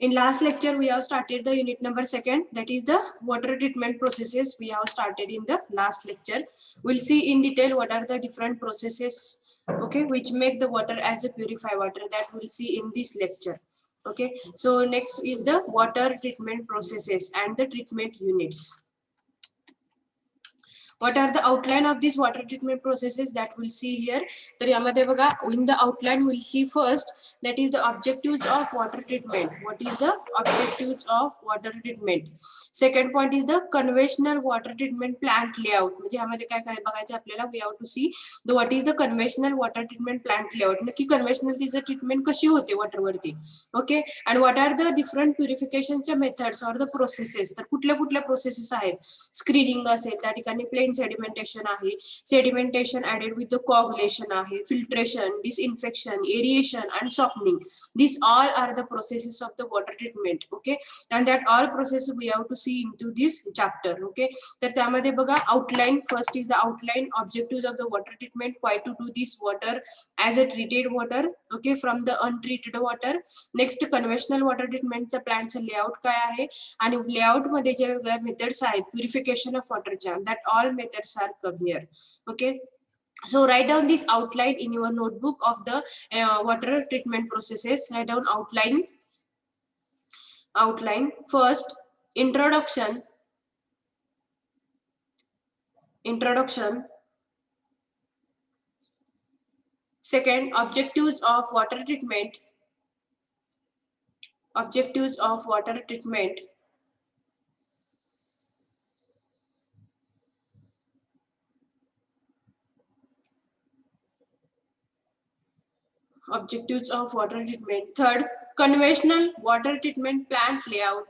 In last lecture, we have started the unit number 2, that is the water treatment processes. We have started in the last lecture. We'll see in detail what are the different processes, okay, which make the water as a purified water. That we'll see in this lecture. Okay, so next is the water treatment processes and the treatment units. What are the outline of these water treatment processes that we'll see here? तर यामध्ये बघा, in the outline we'll see first, that is the objectives of water treatment. What is the objectives of water treatment? Second point is the conventional water treatment plant layout. म्हणजे यामध्ये काय काय बघायचं आपल्याला, we have to see the what is the conventional water treatment plant layout. नक्की conventional तिचं treatment कशी होते water वरती. Okay, and what are the different purification methods or the processes? तर कुठल्या कुठल्या processes आहेत? Screening असेल, त्या ठिकाणी plain sedimentation आहे, sedimentation added with the coagulation आहे, filtration, disinfection, aeration and softening. These all are the processes of the water treatment. Okay, and that all processes we have to see into this chapter. Okay, तर त्यामध्ये बघा outline. First is the outline, objectives of the water treatment, why to do this water as a treated water, okay, from the untreated water. Next, conventional water treatment चा प्लांटचा layout काय आहे, आणि layout मध्ये जे वेगवेगळ्या methods आहेत purification of वॉटरच्या, that all methods are come here. Okay, so write down this outline in your notebook of the water treatment processes. Write down outline. First, introduction. Second, objectives of water treatment. Objectives of water treatment. Third, conventional water treatment plant layout.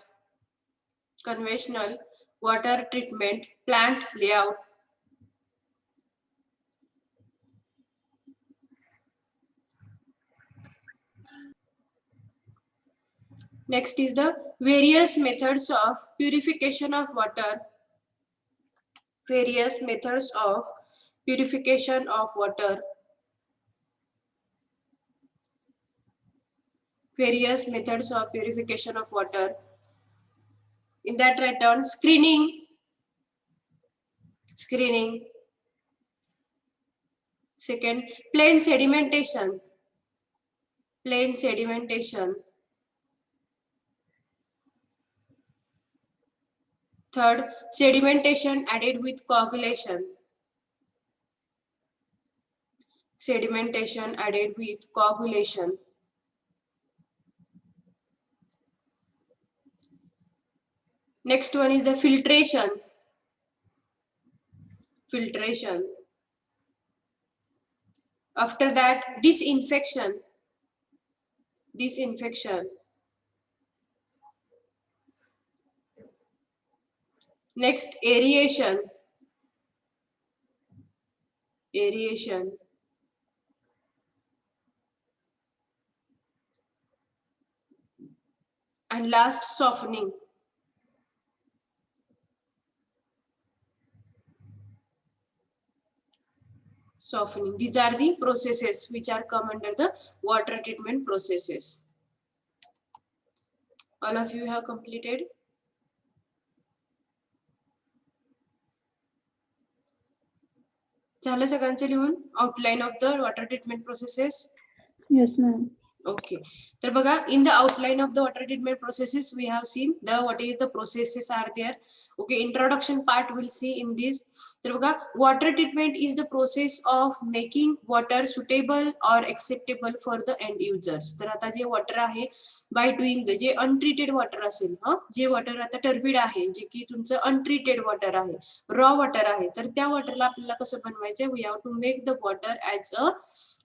Next is the various methods of purification of water. In that, write down screening. Second, plain sedimentation. Third, sedimentation added with coagulation. Next one is the filtration. After that, disinfection. Next, aeration. And last, softening. These are the processes which are come under the water treatment processes. All of you have completed? झालं सगळ्यांचे लिहून outline of the water treatment processes? Yes, ma'am. Okay, तर बघा, in the outline of the water treatment processes we have seen the what is the processes are there. Okay, introduction part we'll see in this. तर बघा, water treatment is the process of making water suitable or acceptable for the end users. तर आता जे water आहे, by doing the J untreated water असेल, जे water आता turbid आहे, जे की तुमचं untreated water आहे, raw water आहे, तर त्या waterला आपल्याला कसं बनवायचं, we have to make the water as a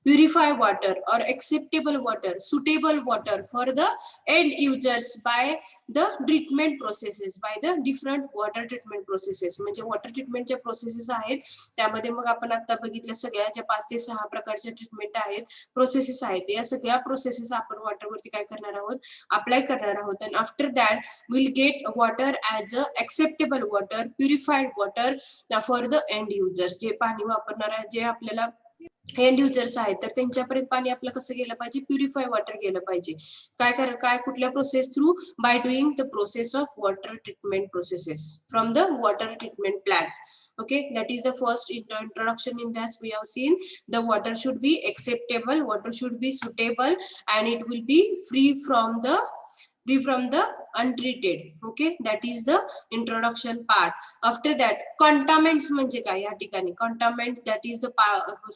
purified water or acceptable water, suitable water for the end users by the treatment processes, by the different water treatment processes. म्हणजे water treatment च्या processes आहेत, त्यामध्ये मग आपण आता बघितल्या सगळ्या ज्या 5 ते 6 प्रकारच्या ट्रीटमेंट आहेत, प्रोसेसेस आहेत, या सगळ्या प्रोसेसेस आपण वॉटर वरती काय करणार आहोत, अप्लाय करणार आहोत. आणि after that will get water as a acceptable water, purified water for the end users. जे पाणी वापरणार आहे, जे आपल्याला एंड युजर्स आहेत तर त्यांच्यापर्यंत पाणी आपलं कसं गेलं पाहिजे, प्युरिफाय वॉटर गेलं पाहिजे. काय कुठल्या process through, bye doing the process of water treatment processes from the water treatment plant. Okay, that is the first introduction. In this we have seen the water should be acceptable, water should be suitable, and it will be free from the untreated. Okay, that is the introduction part. After that, contaminants म्हणजे काय या ठिकाणी, contaminants, that is the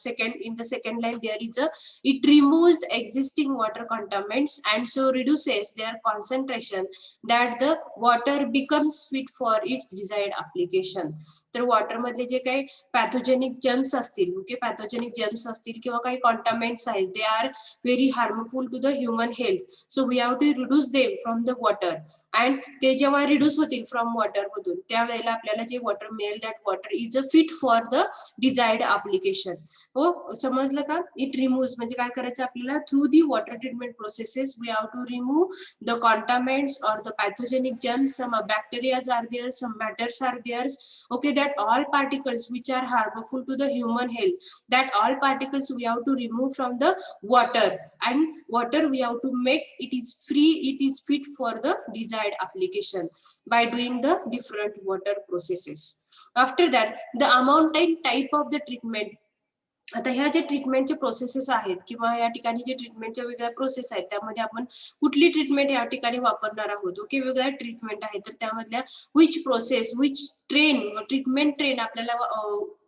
second, in the second line there is a, it removes the existing water contaminants and so reduces their concentration that the water becomes fit for its desired application. तर water मधले जे काही pathogenic germs असतील, okay, pathogenic germs असतील किंवा काही contaminants आहेत, they are very harmful to the human health. So we have to reduce them from the water. And ते जेव्हा रिड्यूस होतील फ्रॉम वॉटर मधून, त्यावेळेला आपल्याला जे वॉटर मिळेल, that water is a fit for the desired application. हो, समजलं का? इट रिमूव्ह म्हणजे काय करायचं आपल्याला, through the water treatment processes we have to remove the contaminants or the pathogenic germs, some bacteria are there, some matters are there. Okay, that all particles which are harmful to the human health, that all particles we have to remove from the water, and water we have to make it is free, it is fit for the desired application by doing the different water processes. After that, the amount and type of the treatment. आता ह्या जे ट्रीटमेंटचे processes आहेत किंवा या ठिकाणी जे ट्रीटमेंटच्या वेगळ्या process आहेत, त्यामध्ये आपण कुठली ट्रीटमेंट या ठिकाणी वापरणार आहोत. ओके, वेगळ्या ट्रीटमेंट आहेत, तर त्यामधल्या which process, which treatment train आपल्याला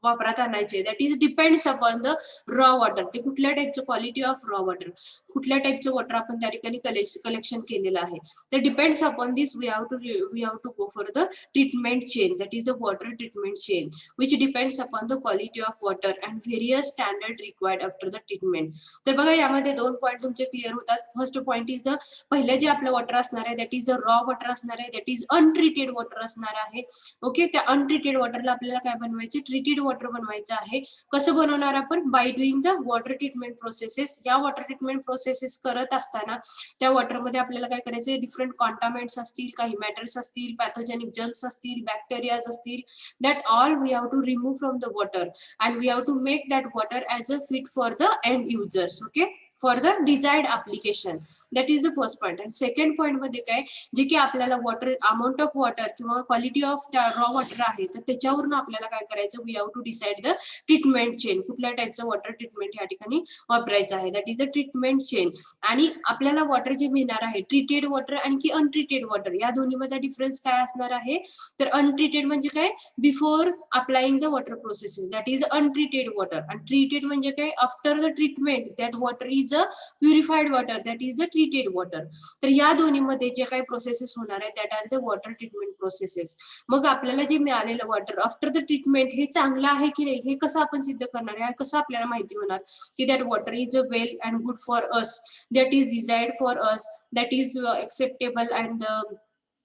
वापरात आणायचे, that is depends upon the raw water. ते कुठल्या टाईपचं, क्वालिटी ऑफ रॉ वॉटर, कुठल्या टाईपचं वॉटर आपण त्या ठिकाणी कलेक्शन केलेलं आहे. तर depends upon this we have to go for the treatment chain, that is the water treatment chain, which depends upon the quality of water and various standard required after the treatment. तर बघा यामध्ये दोन point तुमचे clear होतात. First point is the, पहिले जे आपलं water असणार आहे, that is the raw water असणार आहे, दॅट इज अनट्रीटेड वॉटर असणार आहे. ओके, त्या अनट्रीटेड वॉटरला आपल्याला काय बनवायचे, ट्रीटेड वॉटर बनवायचं आहे. कसं बनवणार आपण, bye doing the water treatment processes. या वॉटर ट्रीटमेंट प्रोसेसेस करत असताना त्या वॉटरमध्ये आपल्याला काय करायचे, डिफरंट कॉन्टामिनेंट्स असतील, काही मॅटर्स असतील, पॅथोजेनिक जर्म्स असतील, बॅक्टेरियाज असतील, that all we have to remove from the water and we have to make that water as a fit for the end users. Okay, for the desired application. That is the first point. And second point मध्ये काय, जे की आपल्याला water, amount of water किंवा quality of raw water आहे, तर त्याच्यावरून आपल्याला काय करायचं, we have to decide the treatment chain, कुठल्या टाईपचं वॉटर ट्रीटमेंट या ठिकाणी वापरायचं आहे, that is the treatment chain. आणि आपल्याला वॉटर जे मिळणार आहे, ट्रीटेड वॉटर आणखी अनट्रीटेड वॉटर, या दोन्हीमध्ये डिफरन्स काय असणार आहे, तर अनट्रीटेड म्हणजे काय, before applying the water processes, that is untreated water. आणि ट्रीटेड म्हणजे काय, after the treatment that water is a purified water, that is the treated water. तर या दोन्हीमध्ये जे काही प्रोसेसेस होणार आहे, that are the water treatment processes. मग आपल्याला जे मिळालेलं वॉटर आफ्टर द ट्रीटमेंट हे चांगलं आहे की नाही, हे कसं आपण सिद्ध करणार आहे, कसं आपल्याला माहिती होणार की that water is a well and good for us, that is desired for us, that is acceptable and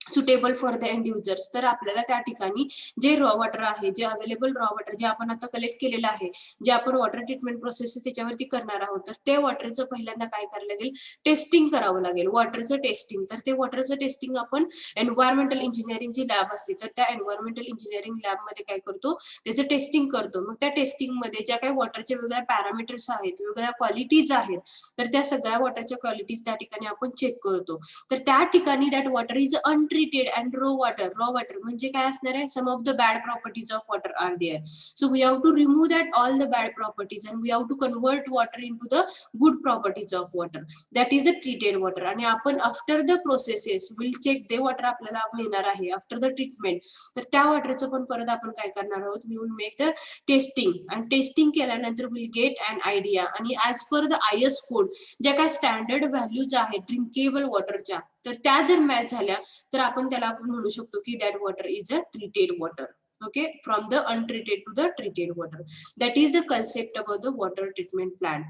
suitable for the end users. तर आपल्याला त्या ठिकाणी जे रॉ वॉटर आहे, जे अवेलेबल रॉ वॉटर जे आपण आता कलेक्ट केलेलं आहे, जे आपण वॉटर ट्रीटमेंट प्रोसेस त्याच्यावरती करणार आहोत, तर ते वॉटरचं पहिल्यांदा काय करायला लागेल, टेस्टिंग करावं लागेल, वॉटरचं टेस्टिंग. तर ते वॉटरचं टेस्टिंग आपण एन्व्हायरमेंटल इंजिनिअरिंग जी लॅब असते, तर त्या एन्व्हायरमेंटल इंजिनिअरिंग लॅबमध्ये काय करतो, त्याचं टेस्टिंग करतो. मग त्या टेस्टिंग मध्ये ज्या काही वॉटरच्या वेगळ्या पॅरामीटर्स आहेत, वेगळ्या क्वालिटीज आहेत, तर त्या सगळ्या वॉटरच्या क्वालिटीज त्या ठिकाणी आपण चेक करतो. तर त्या ठिकाणी that water is untreated and raw water म्हणजे काय असणार आहे, some of the bad properties of water are there, so we have to remove that all the bad properties and we have to convert water into the good properties of water, that is the treated water. आणि आपण after the processes will check the water आपल्याला मिळणार आहे after the treatment, तर त्या वॉटरचं पण परत आपण काय करणार आहोत, we will make the testing. आणि टेस्टिंग केल्यानंतर विल गेट अन आयडिया, आणि as per the IS code ज्या काय स्टँडर्ड व्हॅल्यूज आहेत ड्रिंकेबल वॉटरच्या, तर त्या जर मॅच झाल्या तर आपण त्याला आपण म्हणू शकतो की that water is a treated water. Okay, from the untreated to the treated water, that is the concept about the water treatment plant.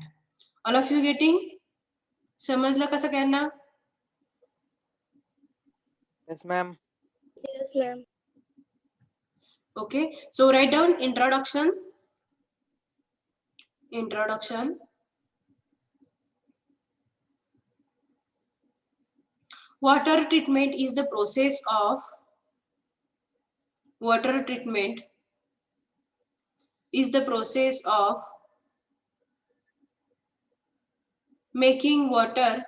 All of you getting? समजलं का सगळ्यांना? Yes, ma'am. Yes, ma'am. Okay, so write down introduction. Water treatment is the process of making water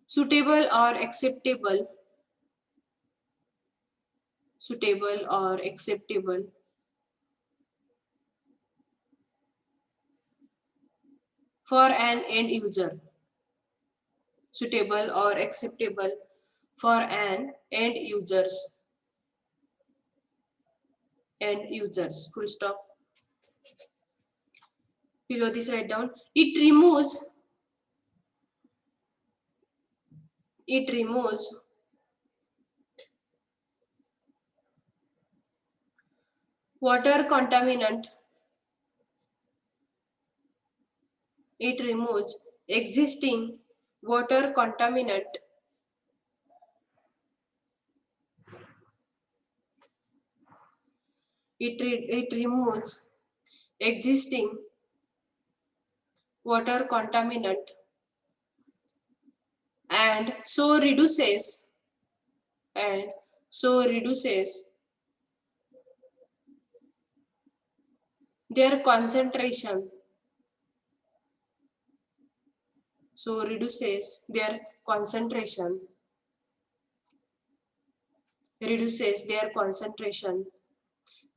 suitable or acceptable for an end user, suitable or acceptable for an end users, full stop. Below this, write down, it removes water contaminant, it removes existing water contaminant it removes existing water contaminant and so reduces their concentration,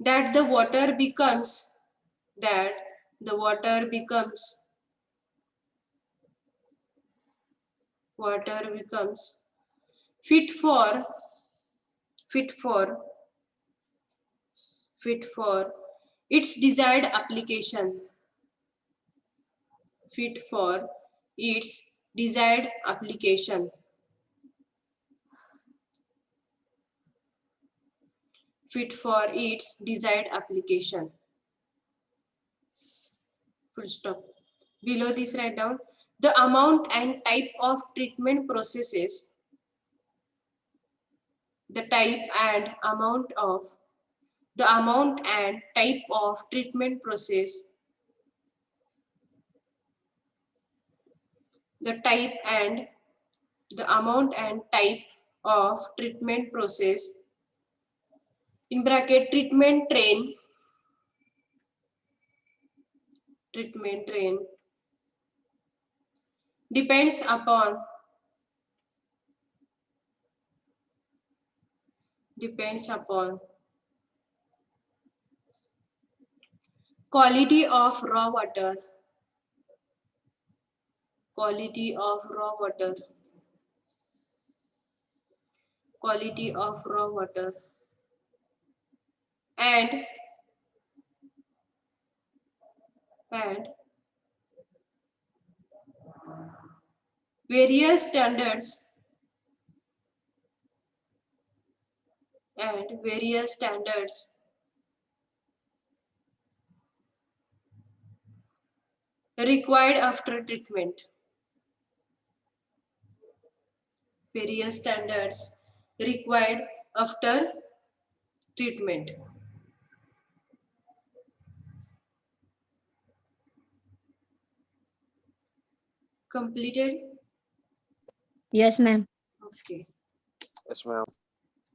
that the water becomes fit for its desired application, fit for its desired application, full stop. Below this, write down, the amount and type of treatment processes, the amount and type of treatment process, the amount and type of treatment process, in bracket treatment train depends upon quality of raw water, and various standards required after treatment, Completed? Yes, ma'am. Okay. Yes, ma'am.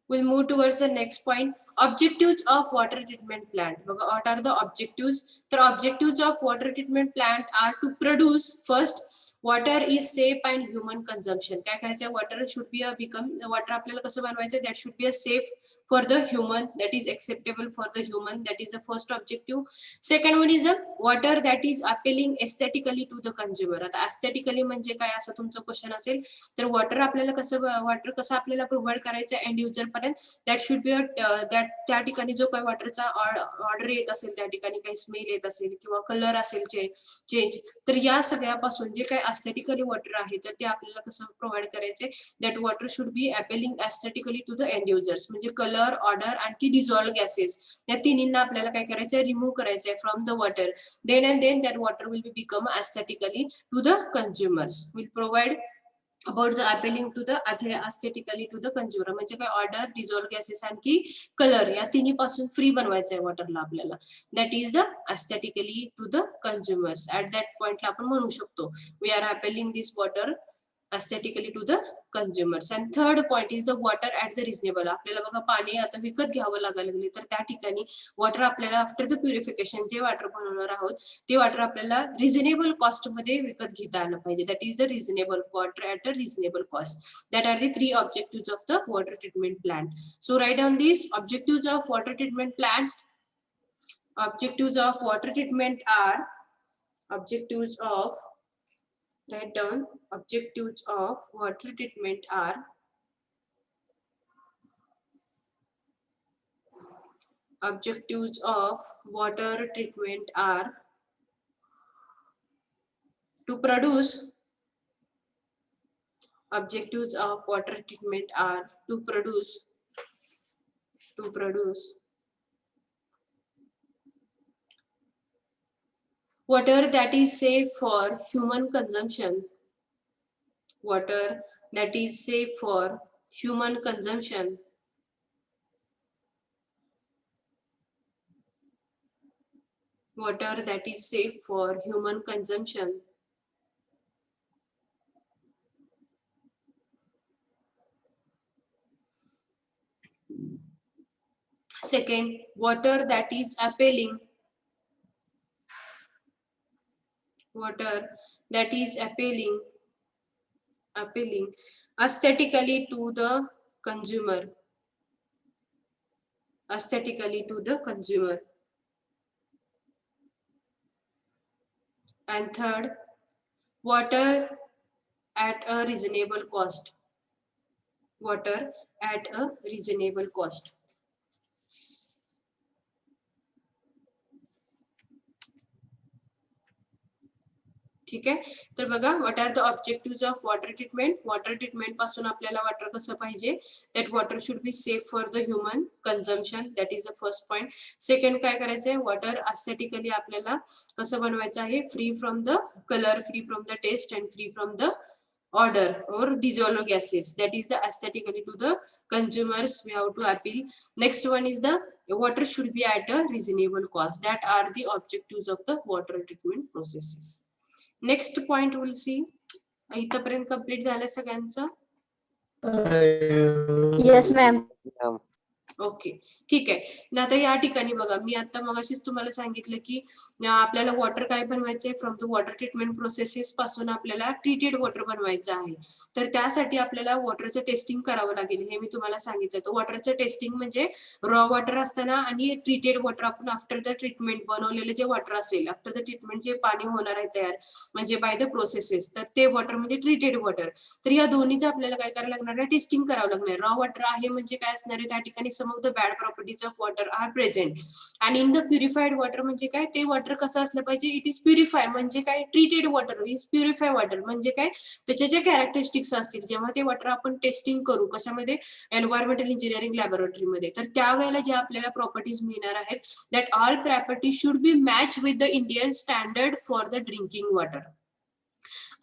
We'll move towards the next point. Objectives of water treatment plant. What are the objectives? The objectives of water treatment plant are to produce, first, water is safe and human consumption. काय करायचं? Water should be water आपल्याला कसं बनवायचं? That should be a safe for the human, that is acceptable for the human. That is the first objective. Second one is the water that is appealing aesthetically to the consumer. आता aesthetically म्हणजे काय असं तुमचं question असेल तर water आपल्याला कसं आपल्याला प्रोव्हाइड करायचं एंड युजर पर्यंत, दॅट शुड बी त्या ठिकाणी जो काही वॉटरचा ऑर्डर येत असेल, त्या ठिकाणी काही स्मेल येत असेल किंवा कलर असेल चेंज, तर या सगळ्यापासून जे काही एस्थेटिकली वॉटर आहे तर ते आपल्याला कसं प्रोव्हाइड करायचे, that water should be appealing aesthetically to the end users. म्हणजे कलर, ऑर्डर आणखी डिझॉल्व गॅसेस या तिन्हींना आपल्याला काय करायचं, रिमूव्ह करायचंय from the water. Then that water will be become aesthetically to the consumers, will provide about the appealing to the aesthetically to the consumer. म्हणजे काय, ऑर्डर, डिझॉल्व गॅसेस आणखी कलर या तिन्ही पासून फ्री बनवायचं आहे वॉटरला आपल्याला. That is the aesthetically to the consumers. At that पॉइंटला आपण म्हणू शकतो we are appealing this water aesthetically to the consumers. And third point is the water at the reasonable. आपल्याला बघा पाणी आता विकत घ्यावं लागायला लागले, तर त्या ठिकाणी वॉटर आपल्याला after the purification J water बनवणार आहोत ते वॉटर आपल्याला रिझनेबल कॉस्ट मध्ये विकत घेता आलं पाहिजे. That is the reasonable water at a reasonable cost. That are the 3 objectives of the water treatment plant. So right down this objectives of water treatment plant. Objectives of water treatment are objectives of write down objectives of water treatment are objectives of water treatment are to produce objectives of water treatment are to produce water that is safe for human consumption. Water that is safe for human consumption. Water that is safe for human consumption. Second, water that is appealing. Water that is appealing aesthetically to the consumer. Aesthetically to the consumer. And third, water at a reasonable cost. Water at a reasonable cost. ठीक आहे. तर बघा, what are the objective of water treatment. Water treatment पासून आपल्याला water कसं पाहिजे, that water should be safe for the human consumption. That is the first point. Second काय करायचंय, वॉटर अस्थेटिकली आपल्याला कसं बनवायचं आहे, free from the colour, free from the taste and free from the odor or dissolved gases. That is the aesthetically to the consumers we have to appeal. Next one is the water should be at a reasonable cost. That are the objectives of the water treatment processes. Next point we'll see. इथपर्यंत complete झालं सगळ्यांचं? Yes, ma'am. Okay, ठीक आहे. आता या ठिकाणी बघा, मी आता मगाशीच तुम्हाला सांगितलं की आपल्याला वॉटर काय बनवायचंय, from the water treatment processes पासून आपल्याला ट्रीटेड वॉटर बनवायचं आहे. तर त्यासाठी आपल्याला वॉटरचं टेस्टिंग करावं लागेल, हे मी तुम्हाला सांगितलं. तर वॉटरचं टेस्टिंग म्हणजे रॉ वॉटर असताना आणि ट्रीटेड वॉटर आपण आफ्टर द ट्रीटमेंट बनवलेलं जे वॉटर असेल, आफ्टर द ट्रीटमेंट जे पाणी होणार आहे तयार म्हणजे बाय द प्रोसेसेस, तर ते वॉटर म्हणजे ट्रीटेड वॉटर. तर या दोन्हीचं आपल्याला काय करायला लागणार आहे, टेस्टिंग करावं लागणार. रॉ वॉटर आहे म्हणजे काय असणार आहे, त्या ठिकाणी some of the bad properties of water are present. And in the purified water म्हणजे काय, ते वॉटर कसं असलं पाहिजे, इट इज प्युरिफाय म्हणजे काय, treated water is purify water म्हणजे काय, त्याचे जे कॅरेक्टरिस्टिक्स असतील जेव्हा ते वॉटर आपण टेस्टिंग करू कशामध्ये, एन्व्हायरमेंटल इंजिनिअरिंग लॅबोरेटरीमध्ये, तर त्यावेळेला जे आपल्याला प्रॉपर्टीज मिळणार आहेत, that all properties should be match with the Indian standard for the drinking water.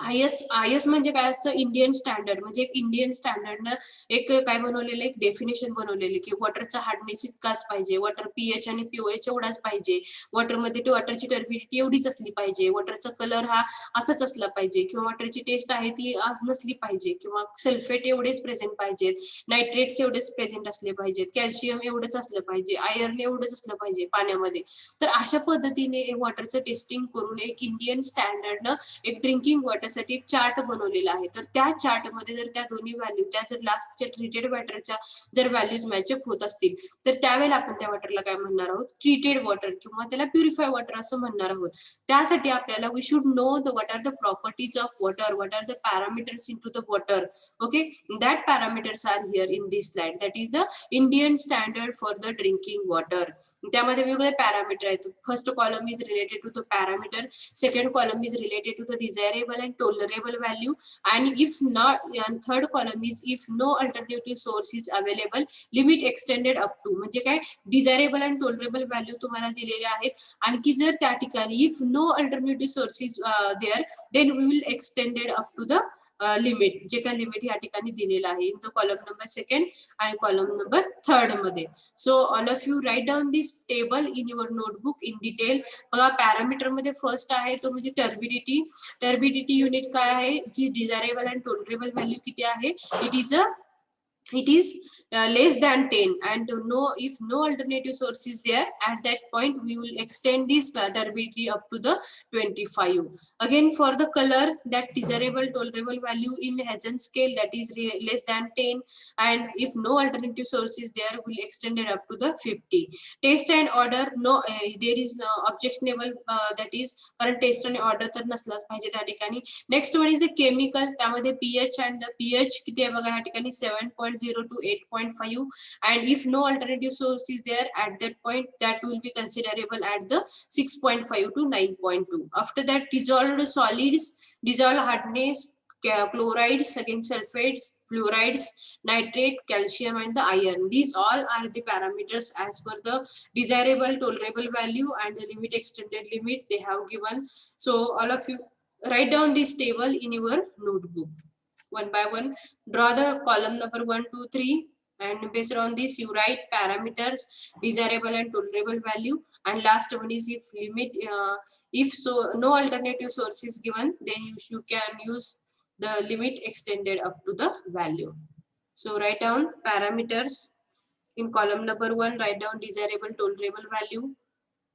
IS म्हणजे काय असतं, इंडियन स्टँडर्ड म्हणजे एक इंडियन स्टँडर्डनं एक काय बनवलेलं, एक डेफिनेशन बनवलेलं की वॉटरचा हार्डनेस इतकाच पाहिजे, वॉटर पीएच आणि पीओएच एवढाच पाहिजे, वॉटरमध्ये ते वॉटरची टर्बिडिटी एवढीच असली पाहिजे, वॉटरचा कलर हा असाच असला पाहिजे, किंवा वॉटरची टेस्ट आहे ती नसली पाहिजे, किंवा सल्फेट एवढेच प्रेझेंट पाहिजेत, नायट्रेट्स एवढेच प्रेझेंट असले पाहिजेत, कॅल्शियम एवढंच असलं पाहिजे, आयर्न एवढंच असलं पाहिजे पाण्यामध्ये. तर अशा पद्धतीने वॉटरचं टेस्टिंग करून एक इंडियन स्टँडर्डनं एक ड्रिंकिंग वॉटर साठी एक चार्ट बनवलेला आहे. तर त्या चार्ट मध्ये जर त्या दोन्ही व्हॅल्यू, त्या जर लास्टच्या ट्रीटेड वॉटरच्या जर व्हॅल्यूज मॅचअप होत असतील, तर त्यावेळेला आपण त्या वॉटरला काय म्हणणार आहोत, ट्रीटेड वॉटर किंवा त्याला प्युरिफाय वॉटर असं म्हणणार आहोत. त्यासाठी आपल्याला we should know the what are the properties of water, what are the parameters into the water. Okay, that parameters are here in this slide. That is the Indian standard for the drinking water. त्यामध्ये वेगवेगळे parameter आहेत. First column is related to the parameter, second column is related to the desirable and tolerable value, and if not, and third column is if no alternative source is available, limit extended up to म्हणजे काय, desirable आणि tolerable value तुम्हाला दिलेले आहेत. आणखी जर त्या ठिकाणी if no alternative source is there, then we will extended up to the limit, जे काही लिमिट या ठिकाणी दिलेलं आहे in the column number second आणि कॉलम नंबर थर्ड मध्ये. So all of you write down this table in your notebook in detail. बघा parameter मध्ये फर्स्ट आहे तो म्हणजे टर्बिडिटी. टर्बिडिटी युनिट काय आहे, it is desirable and tolerable value किती आहे, it is less than 10 and no, if no alternative source is there at that point we will extend this turbidity up to the 25. Again for the color, that desirable tolerable value in Hazen scale, that is less than 10 and if no alternative source is there will extend it up to the 50. Taste and order, no, there is no objectionable, that is कारण test आणि order तर नसलाच पाहिजे त्या ठिकाणी. Next one is the chemical, त्यामध्ये pH and pH किती आहे बघा या ठिकाणी 7.0 to 8.5 and if no alternative source is there at that point that will be considerable at the 6.5 to 9.2. After that dissolved solids, dissolved hardness, chlorides, again sulfates, fluorides, nitrate, calcium and the iron. These all are the parameters as per the desirable tolerable value and the limit extended limit they have given. So all of you write down this table in your notebook. One by one, draw the column number 1, 2, 3 and based on this you write parameters, desirable and tolerable value, and last one is if limit, if so no alternative source is given then you can use the limit extended up to the value. So write down parameters in column number 1, write down desirable tolerable value,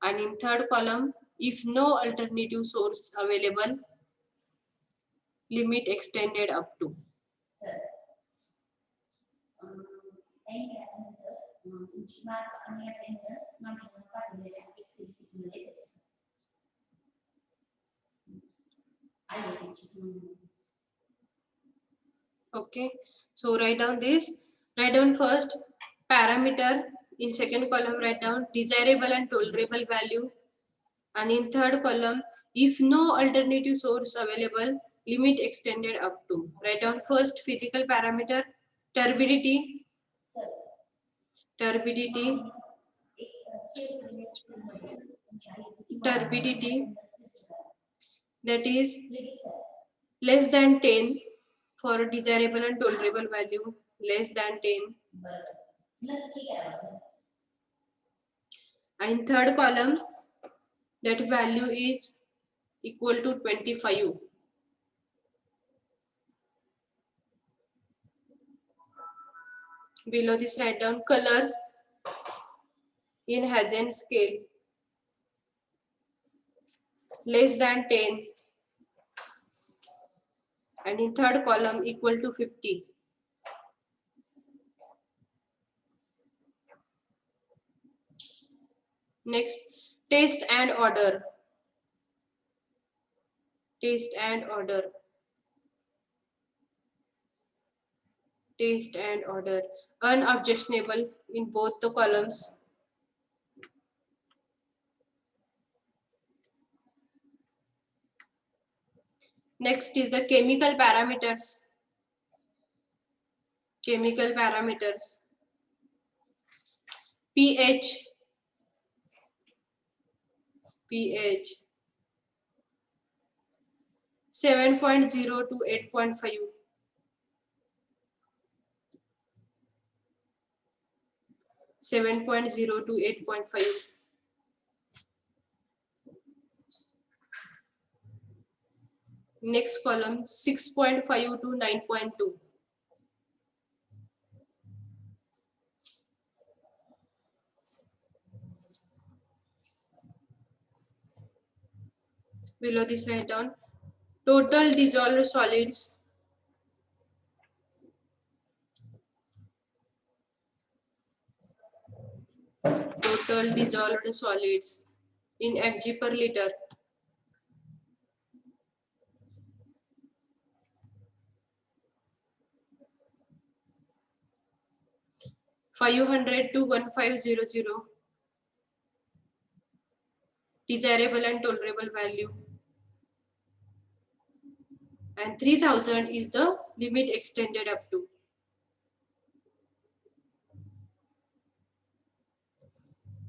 and in third column if no alternative source available, limit extended up to. Sir, काही त्यानंतर तुमची mark आणि attendance मांडून पाठवलेल्या Excel sheet मध्ये Okay, so write down this. Write down first parameter. In second column, write down desirable and tolerable value. And in third column, if no alternative source available, limit extended up to. Write down first physical parameter, turbidity. Sir, Turbidity. Turbidity. That is less than 10 for desirable and tolerable value, less than 10. And third column, that value is equal to 25. Below this write down color in Hazen scale, less than 10 and in third column equal to 50. Next, taste and order. Taste and order. Taste and order. Unobjectionable in both the columns. Next is the chemical parameters. Chemical parameters. pH. pH 7.0 to 8.5. 7.0 to 8.5. Next column 6.5 to 9.2. Below this write down total dissolved solids. Total dissolved solids in mg per liter. 500 to 1500. Desirable and tolerable value. And 3000 is the limit extended up to.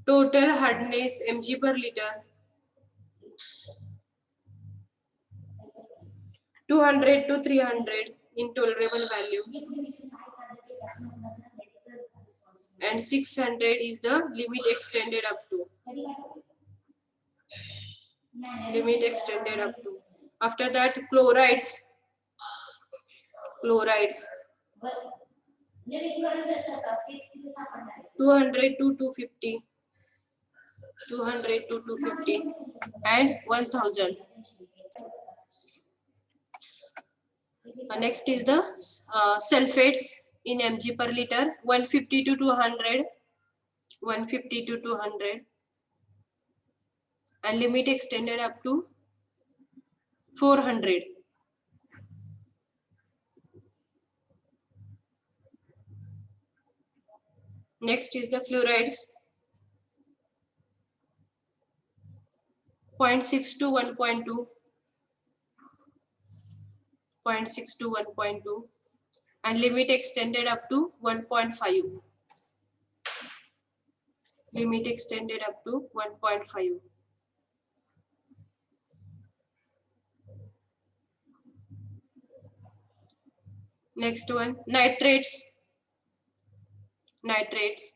Total hardness mg per liter. 200 to 300 in tolerable value, and 600 is the limit extended up to. Limit extended up to. After that, chlorides. 200 to 250. 200 to 250 and 1000. Next is the sulfates in mg per liter. 150 to 200. 150 to 200. And limit extended up to 400. Next is the fluorides. 0.6 to 1.2. 0.6 to 1.2. And limit extended up to 1.5. Limit extended up to 1.5. Next one, nitrates. Nitrates.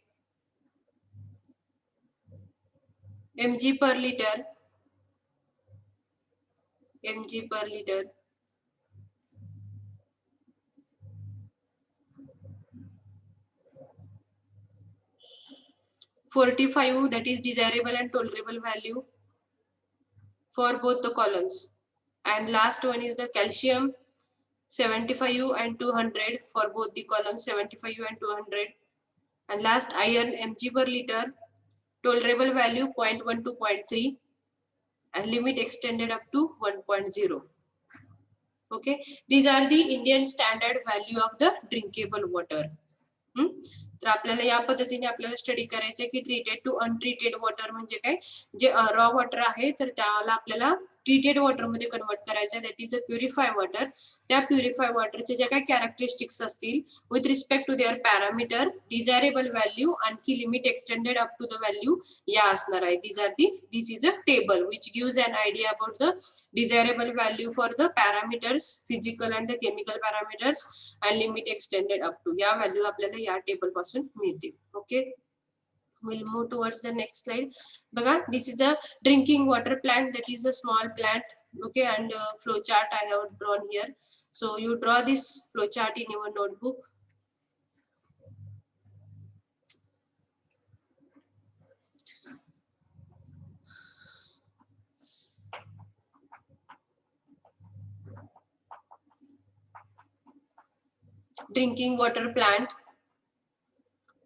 mg per liter. mg per liter. 45, that is desirable and tolerable value for both the columns. And last one is the calcium, 75 and 200 for both the columns, 75 and 200. And last, iron, mg per liter, tolerable value 0.1 to 0.3 and limit extended up to 1.0. Okay, these are the Indian standard value of the drinkable water. तर आपल्याला या पद्धतीने आपल्याला study करायचं आहे की treated to untreated water म्हणजे काय, जे रॉ वॉटर आहे तर त्याला आपल्याला ट्रीटेड वॉटर मध्ये कन्वर्ट करायचं आहे, that is a purify water. त्या प्युरिफाय वॉटरचे ज्या काही कॅरेक्टरिस्टिक्स असतील with respect to their parameter, desirable value आणखी limit extended up to the value या असणार आहे. This is a table which gives an idea about the desirable value for the parameters, physical and the chemical parameters and limit extended up to. या value आपल्याला या table पासून मिळतील. Okay, we'll move towards the next slide. बघा, this is a drinking water plant, that is a small plant. Okay, and flow chart I have drawn here. So you draw this flow chart in your notebook. Drinking water plant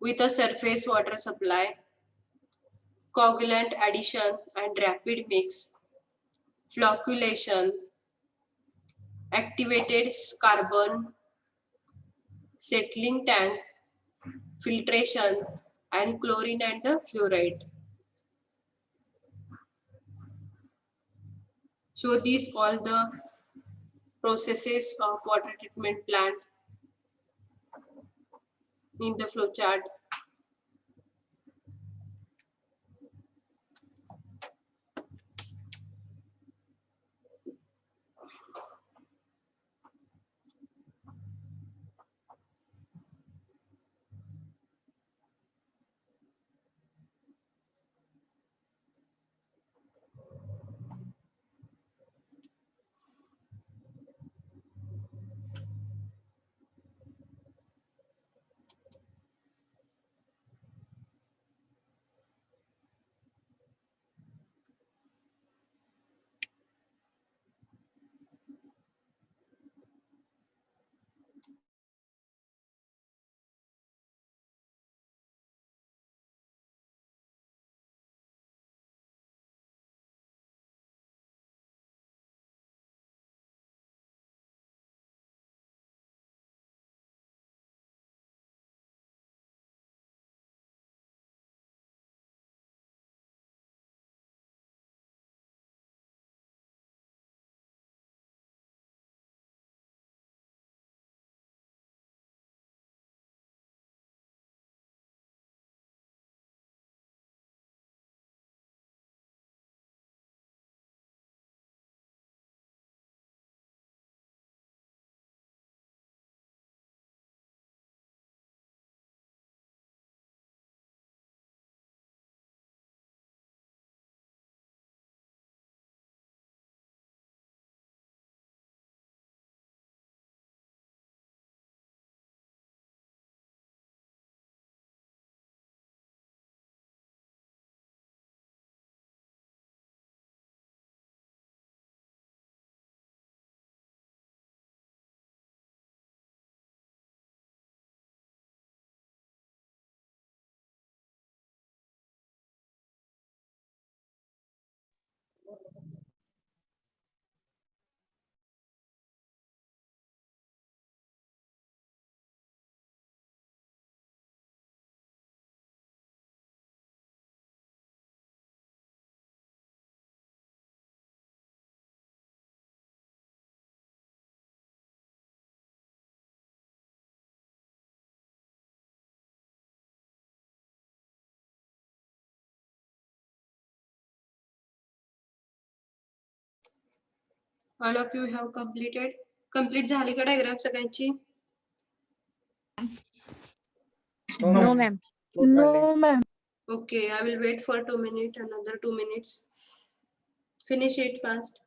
with a surface water supply, coagulant addition and rapid mix, flocculation, activated carbon, settling tank, filtration, and chlorine and the fluoride. So these all the processes of water treatment plant in the flow chart. All of you have complete झाली का diagram सगळ्यांची? No, ma'am. No, ma'am. Okay, I will wait for 2 minutes, another 2 minutes. Finish it fast.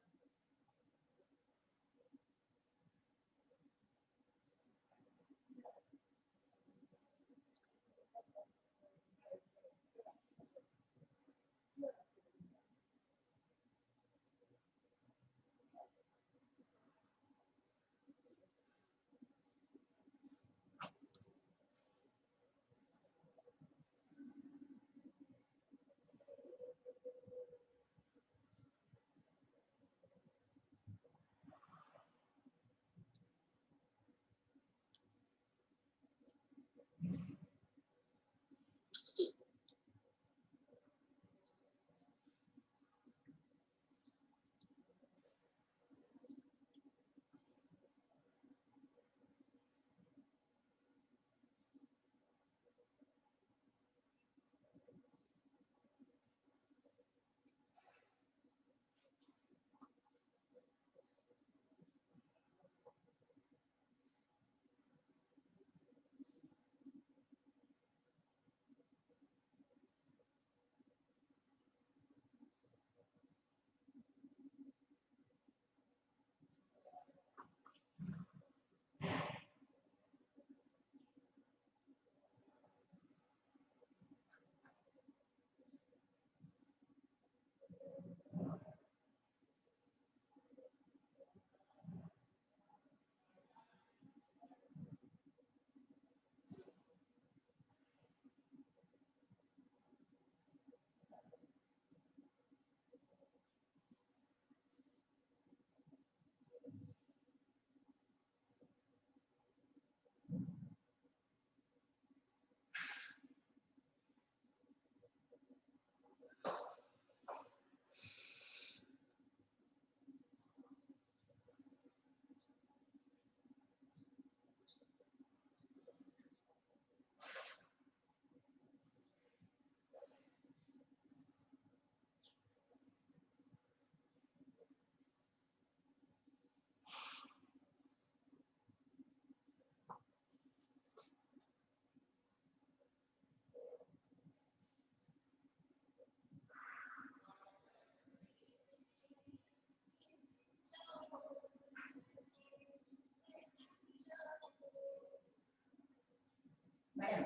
Madam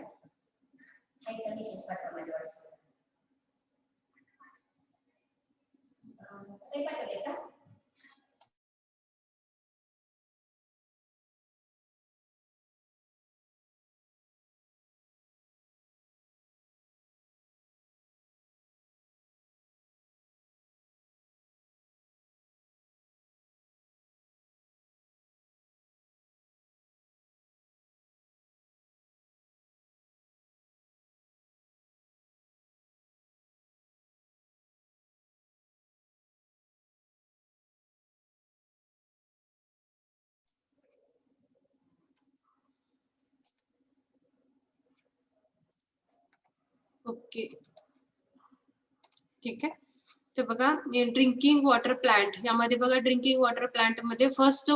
खायचा विशेष पाठवा माझ्या WhatsApp. सगळे पाठवले का? Okay, ठीक आहे. तर बघा ड्रिंकिंग वॉटर प्लांट, यामध्ये बघा ड्रिंकिंग वॉटर प्लांट मध्ये फर्स्ट जो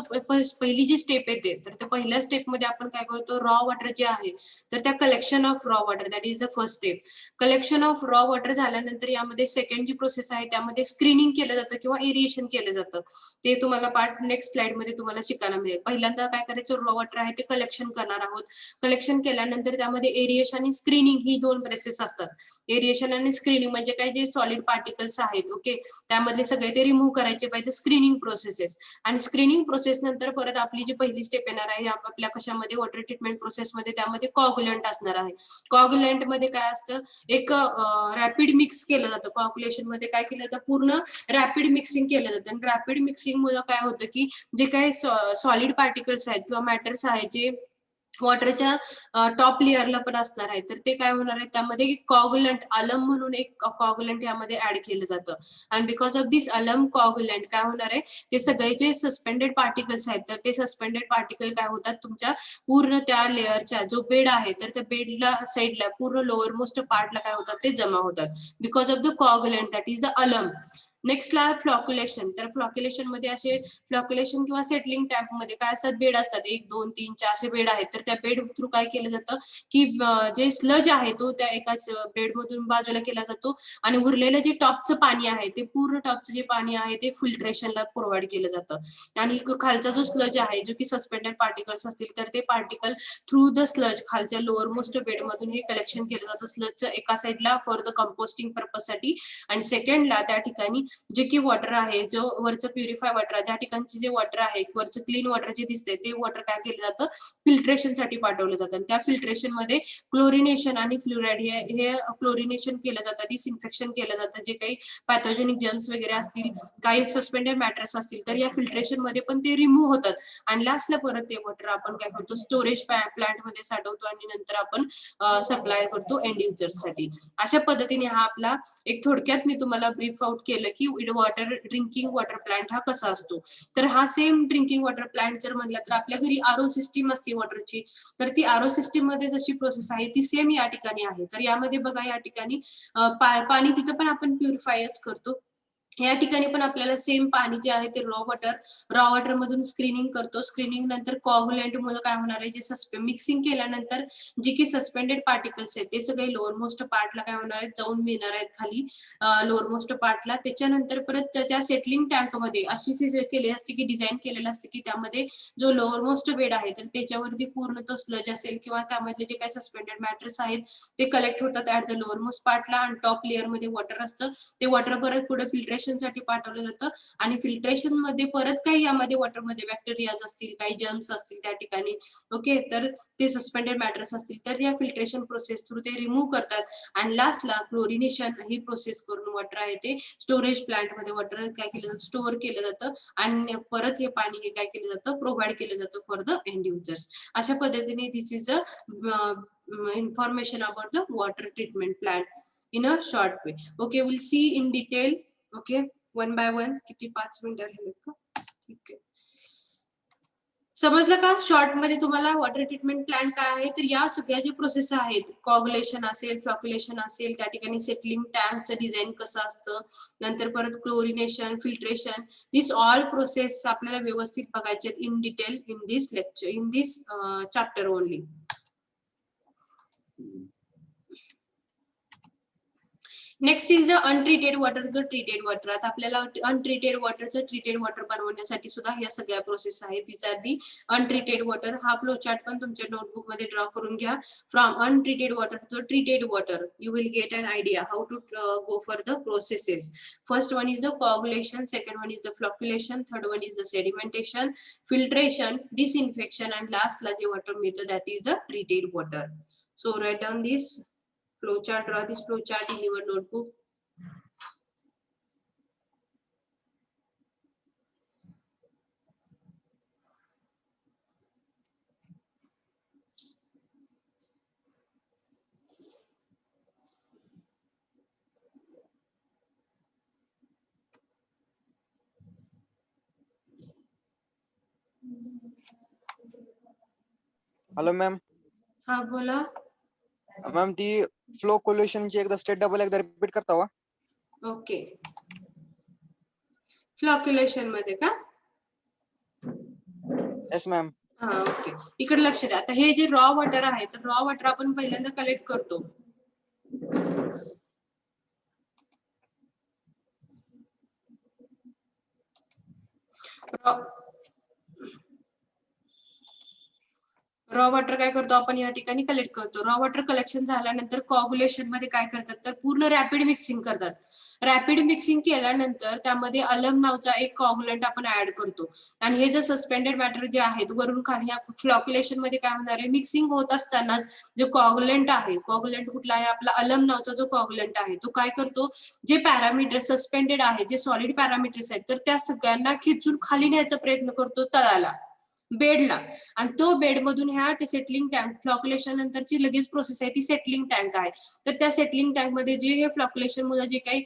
पहिली जी स्टेप येते, तर त्या पहिल्या स्टेप मध्ये आपण काय करतो, रॉ वॉटर जे आहे तर त्या collection of raw water, that is the first step. Collection of raw water झाल्यानंतर यामध्ये सेकंड जी प्रोसेस आहे त्यामध्ये स्क्रीनिंग केलं जातं किंवा एरिएशन केलं जातं. ते तुम्हाला पार्ट नेक्स्ट स्लाइड मध्ये तुम्हाला शिकायला मिळेल. पहिल्यांदा काय करायचं, रॉ वॉटर आहे ते कलेक्शन करणार आहोत. कलेक्शन केल्यानंतर त्यामध्ये एरिएशन आणि स्क्रीनिंग ही दोन प्रोसेस असतात. एरिएशन आणि स्क्रीनिंग म्हणजे काय, जे सॉलिड पार्टिकल्स आहेत ओके त्यामधले सगळे ते रिमूव्ह करायचे पाहिजे, स्क्रीनिंग प्रोसेसेस. आणि स्क्रीनिंग प्रोसेस नंतर परत आपली जी पहिली स्टेप येणार आहे आपल्या कशामध्ये, वॉटर ट्रीटमेंट प्रोसेसमध्ये, त्यामध्ये कॉग्युलंट असणार आहे. कॉग्युलंट मध्ये काय असतं, एक रॅपिड मिक्स केलं जातं. कॉग्युलेशन मध्ये काय केलं जातं, पूर्ण रॅपिड मिक्सिंग केलं जातं. आणि रॅपिड मिक्सिंग मुळे काय होतं की जे काही सॉलिड पार्टिकल्स आहेत किंवा मॅटर्स आहेत जे वॉटरच्या टॉप लेअरला पण असणार आहे, तर ते काय होणार आहे, त्यामध्ये कॉग्युलंट अलम म्हणून एक कॉग्युलंट यामध्ये ऍड केलं जातं. आणि बिकॉज ऑफ दिस अलम कॉग्युलंट काय होणार आहे, ते सगळे जे सस्पेंडेड पार्टिकल्स आहेत तर ते सस्पेंडेड पार्टिकल काय होतात, तुमच्या पूर्ण त्या लेअरच्या जो बेड आहे तर त्या बेडला साईडला पूर्ण लोअर मोस्ट पार्टला काय होतात, ते जमा होतात because of the coagulant, that is the alum. नेक्स्टला फ्लॉक्युलेशन. तर फ्लॉक्युलेशन मध्ये असे फ्लॉक्युलेशन किंवा सेटलिंग टँक मध्ये काय असतात, बेड असतात, 1 2 3 4 असे बेड आहेत. तर त्या बेड थ्रू काय केलं जातं की जे स्लज आहे तो त्या एकाच बेड मधून बाजूला केला जातो आणि उरलेलं जे टॉपचं पाणी आहे ते पूर्ण टॉपचं जे पाणी आहे ते फिल्ट्रेशनला प्रोव्हाइड केलं जातं. आणि खालचा जो स्लज आहे जो की सस्पेंडेड पार्टिकल्स असतील तर ते पार्टिकल थ्रू द स्लज खालच्या लोअर मोस्ट बेड मधून हे कलेक्शन केलं जातं स्लजचं एका साइडला फॉर द कंपोस्टिंग पर्पज साठी, आणि सेकंडला त्या ठिकाणी जे की वॉटर आहे, जो वरचं प्युरिफाय वॉटर आहे, त्या ठिकाणचे जे वॉटर आहे, वरचं क्लीन वॉटर जे दिसतंय ते वॉटर काय केलं जातं, फिल्ट्रेशन साठी पाठवलं जातं. त्या फिल्ट्रेशन मध्ये क्लोरिनेशन आणि फ्लोराइड हे क्लोरिनेशन केलं जातं, डिसइन्फेक्शन केलं जातं. जे काही पॅथोजेनिक जर्म्स वगैरे असतील, काही सस्पेंडेड मॅटर्स असतील तर या फिल्ट्रेशन मध्ये पण ते रिमूव्ह होतात. आणि लास्टला परत ते वॉटर आपण काय करतो, स्टोरेज प्लांट मध्ये साठवतो आणि नंतर आपण सप्लाय करतो एंड युजर्स साठी. अशा पद्धतीने हा आपला एक थोडक्यात मी तुम्हाला ब्रीफ आउट केलं की वॉटर ड्रिंकिंग वॉटर प्लांट हा कसा असतो. तर हा सेम ड्रिंकिंग वॉटर प्लांट जर म्हणलं तर आपल्या घरी आरओ सिस्टीम असते वॉटरची, तर ती आरओ सिस्टीम मध्ये जशी प्रोसेस आहे ती सेम या ठिकाणी आहे. तर यामध्ये बघा या ठिकाणी पाणी तिथं पण आपण प्युरिफायच करतो. या ठिकाणी पण आपल्याला सेम पाणी जे आहे ते रॉ वॉटर मधून स्क्रीनिंग करतो. स्क्रीनिंग नंतर कॉगुलंट मुळे काय होणार आहे, जे मिक्सिंग केल्यानंतर जे की सस्पेंडेड पार्टिकल्स आहेत ते सगळे लोअर मोस्ट पार्टला काय होणार आहेत, जाऊन मिळणार आहेत खाली लोअर मोस्ट पार्टला. त्याच्यानंतर परत त्या सेटलिंग टँक मध्ये अशी केली असते की डिझाईन केलेलं असते की त्यामध्ये जो लोअर मोस्ट बेड आहे तर त्याच्यावरती पूर्ण तो स्लज असेल किंवा त्यामधले जे काही सस्पेंडेड मॅटर्स आहेत ते कलेक्ट होतात ऍट द लोअर मोस्ट पार्टला, आणि टॉप लेअर मध्ये वॉटर असतं. ते वॉटर परत पुढे फिल्ट्रेशन साठी पाठवलं जातं, आणि फिल्ट्रेशन मध्ये परत काही यामध्ये वॉटर मध्ये बॅक्टेरियाज असतील, काही जर्म्स असतील त्या ठिकाणी, ओके, तर ते सस्पेंडेड मॅटर्स असतील तर या फिल्ट्रेशन प्रोसेस थ्रू ते रिमूव्ह करतात. आणि लास्टला क्लोरिनेशन ही प्रोसेस करून वॉटर आहे ते स्टोरेज प्लांट मध्ये वॉटर काय केलं जातं, स्टोअर केलं जातं, आणि परत हे पाणी हे काय केलं जातं, प्रोव्हाइड केलं जातं फॉर द एंड युजर्स. अशा पद्धतीने this is a information about the water treatment plant in a short way. Okay, we'll see in detail. Okay, one by one. किती 5 मिनिटं राहिले का? ठीक आहे. समजलं का? शॉर्ट मध्ये तुम्हाला वॉटर ट्रीटमेंट प्लांट काय आहे, तर या सगळ्या जे प्रोसेस आहेत, कॉग्युलेशन असेल, फ्लॉक्युलेशन असेल, त्या ठिकाणी सेटलिंग टँकचं डिझाईन कसं असतं, नंतर परत chlorination, filtration, this all process आपल्याला व्यवस्थित बघायचे in detail in this lecture, in this chapter only. Next is the untreated water, the treated water. आता आपल्याला अनट्रीटेड वॉटरचं ट्रीटेड वॉटर बनवण्यासाठी सुद्धा या सगळ्या प्रोसेस आहेत. This are the untreated water. हा फ्लो चार्ट पण तुमच्या नोटबुक मध्ये ड्रॉ करून घ्या. From untreated water to treated water you will get an idea how to go for the processes. First one is the coagulation, second one is the flocculation, third one is the sedimentation, filtration, disinfection, and last ला जे water मिळतं that is the treated water. So write down this flow chart, draw this flow chart in your notebook. Hello ma'am. हा बोला. Ma'am ती flow कोल्युशन ची एकदा state double एकदा repeat करता वा? ओके, फ्लॉक्युलेशन मध्ये का? Yes ma'am. हा ओके, इकडे लक्ष द्या. आता हे जे रॉ वॉटर आहे तर रॉ वॉटर आपण पहिल्यांदा कलेक्ट करतो. रॉ वॉटर काय करतो आपण या ठिकाणी कलेक्ट करतो. रॉ वॉटर कलेक्शन झाल्यानंतर कॉग्युलेशन मध्ये काय करतात तर पूर्ण रॅपिड मिक्सिंग करतात. रॅपिड मिक्सिंग केल्यानंतर त्यामध्ये अलम नावचा एक कॉग्युलंट आपण ऍड करतो, आणि हे जे सस्पेंडेड मॅटर जे आहेत वरून खाली या फ्लॉक्युलेशन मध्ये काय होणार आहे, मिक्सिंग होत असतानाच जो कॉग्युलंट आहे, कॉग्युलंट कुठला आहे आपला अलम नावचा जो कॉग्युलंट आहे तो काय करतो, जे पॅरामीटर सस्पेंडेड आहे, जे सॉलिड पॅरामीटर्स आहेत तर त्या सगळ्यांना खेचून खाली न्यायचा प्रयत्न करतो तळाला, बेडला, आणि तो बेड मधून ह्या सेटलिंग टँक, फ्लॉक्युलेशन नंतरची लगेच प्रोसेस आहे ती सेटलिंग टँक आहे. तर त्या सेटलिंग टँक मध्ये जे हे फ्लॉक्युलेशन मुळे जे काही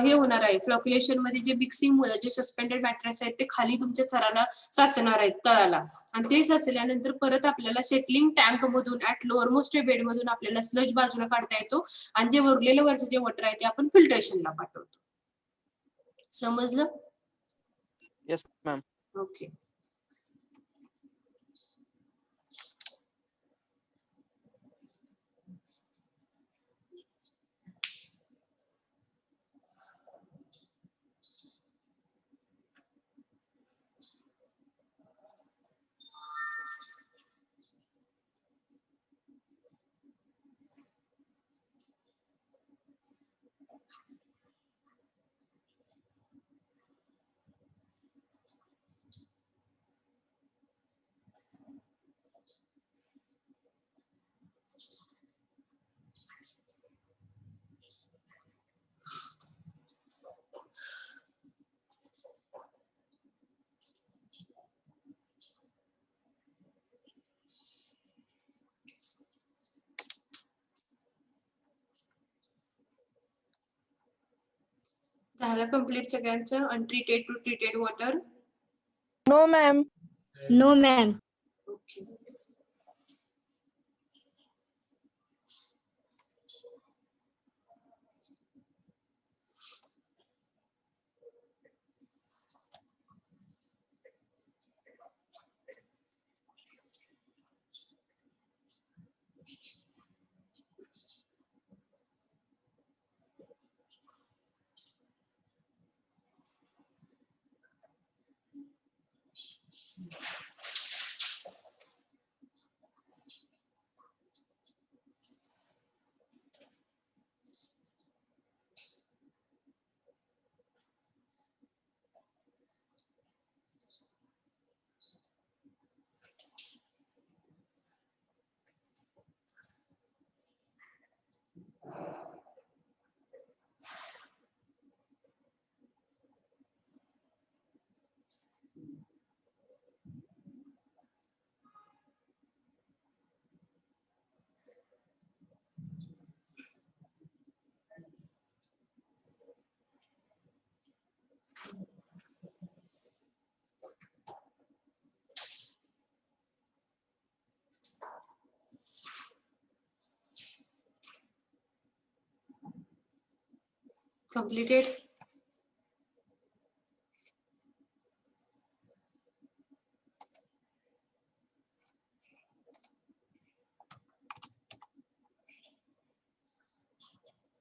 हे होणार आहे, फ्लॉक्युलेशन मध्ये जे मिक्सिंग मुळे जे सस्पेंडेड मॅटर्स आहेत ते खाली तुमच्या थराला साचणार आहेत तळाला, आणि ते साचल्यानंतर परत आपल्याला सेटलिंग टँक मधून ऍट लोअर मोस्ट बेड मधून आपल्याला स्लज बाजूला काढता येतो, आणि जे उरलेलं वरचं जे वॉटर आहे ते आपण फिल्ट्रेशनला पाठवतो. समजलं? Yes, ma'am. ओके. झालं कंप्लीट सगळ्यांचं untreated to treated water? No, ma'am. No, ma'am. Okay. Completed?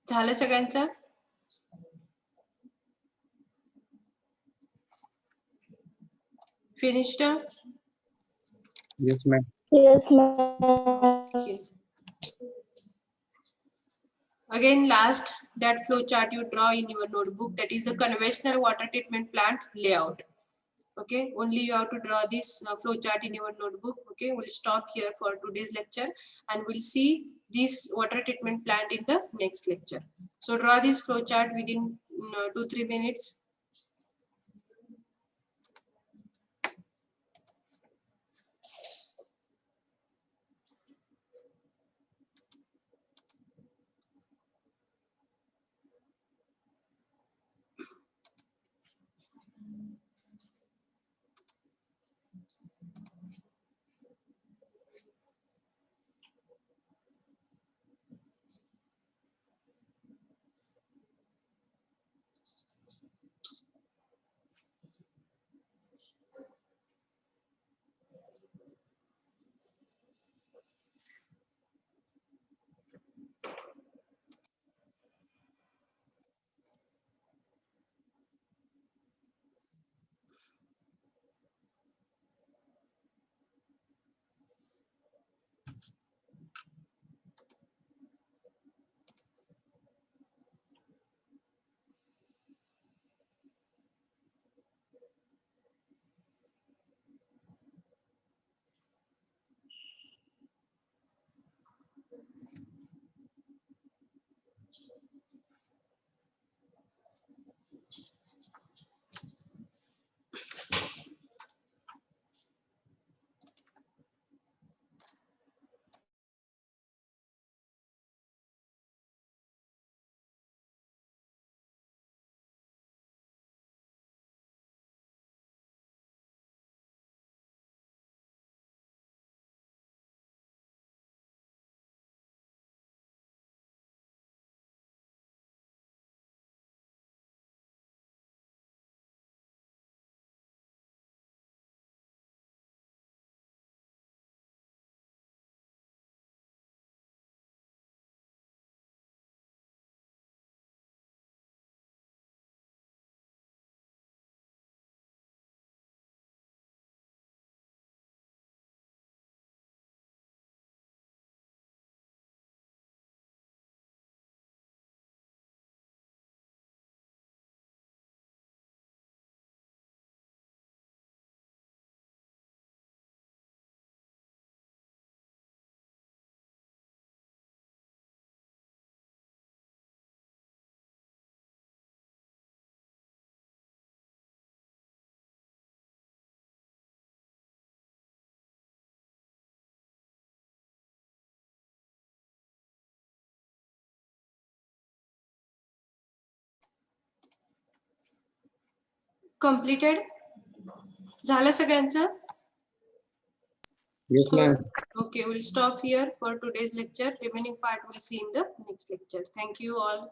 झालं सगळ्यांचं? Finished? Yes, ma'am. Yes, ma'am. Okay. Again, last, that flow chart you draw in your notebook, that is the conventional water treatment plant layout. Okay, only you have to draw this flow chart in your notebook. Okay, we'll stop here for today's lecture and we'll see this water treatment plant in the next lecture. So draw this flow chart within 2-3 minutes. Completed? झालं सगळ्यांचं? Yes, ma'am. Okay, we'll stop here for today's lecture. Remaining part we'll see in the next lecture. Thank you all.